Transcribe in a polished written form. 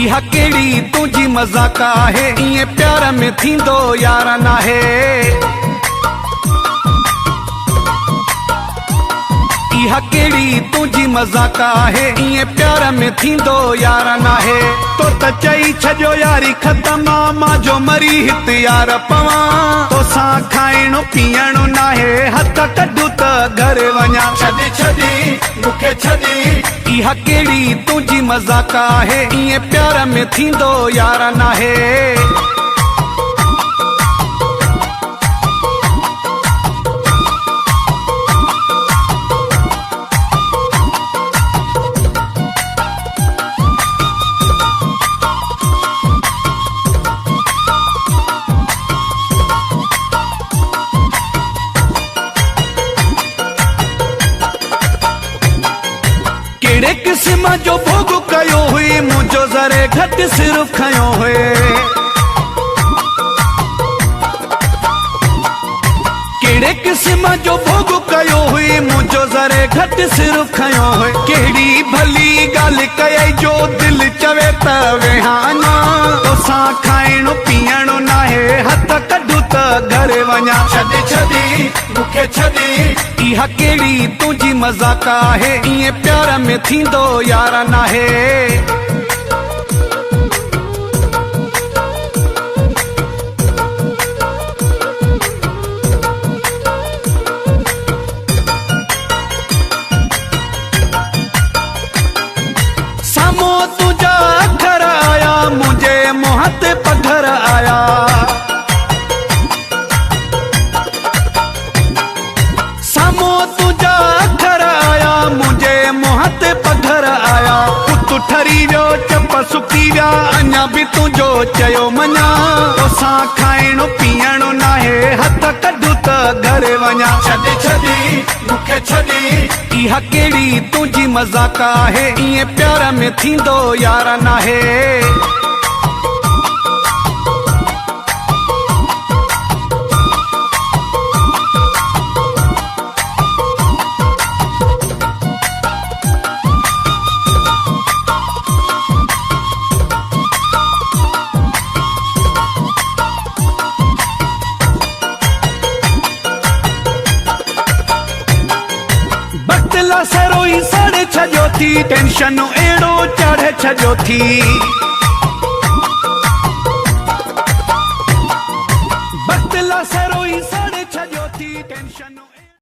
इहा केड़ी तुझी मजाक आहे, इए प्यार में थींदो यार नाहे। इहा केड़ी तुझी मजाक आहे, इए प्यार में थींदो यार नाहे। तो त चई छजो यारी खत्म मां जो मरी हित यार पवा, तो सा खाइणो पीअणो नाहे, हथ कढू त घर वञा। छदी छदी मुखे छदी इहा केड़ी तुझी मजाक आहे, इए प्यार में थींदो यार नाहे। केड़े किस्म जो भोग कयो हुई, मुझो ज़रे घट सिर्फ खयो हुए। केड़े किस्म जो भोग कयो हुई, मुझो ज़रे घट सिर्फ खयो हुए। केड़ी भली गाल कई जो दिल चवे त वेहाना, तोसा खाइणो पीअणो नाहे, हथ कढू त घर वञा। छदी छदी मुखे छदी इहा केड़ी तुझी मजाक आहे, इए प्यार में थींदो यार नाहे। सामो तुझा अखर आया, मुझे मुंह ते पत्थर आया। सामो तुझा अखर आया, मुझे मुंह ते पत्थर आया। पुत ठरी वियो चप सुकी विया, अञा बि तुंहिंजो चयो मञा। तोसां खाइणो पीअणो नाहे, हथ कढू त घर वञा। छदी छदी मुखे छदी इहा केड़ी तुझी मजाक आहे, इए प्यार में थींदो यार नाहे। बतला सरोई साड़े छजो थी, टेंशन एड़ो चढ़े छजो थी। बतला सरोई साड़े छजो थी, टेंशन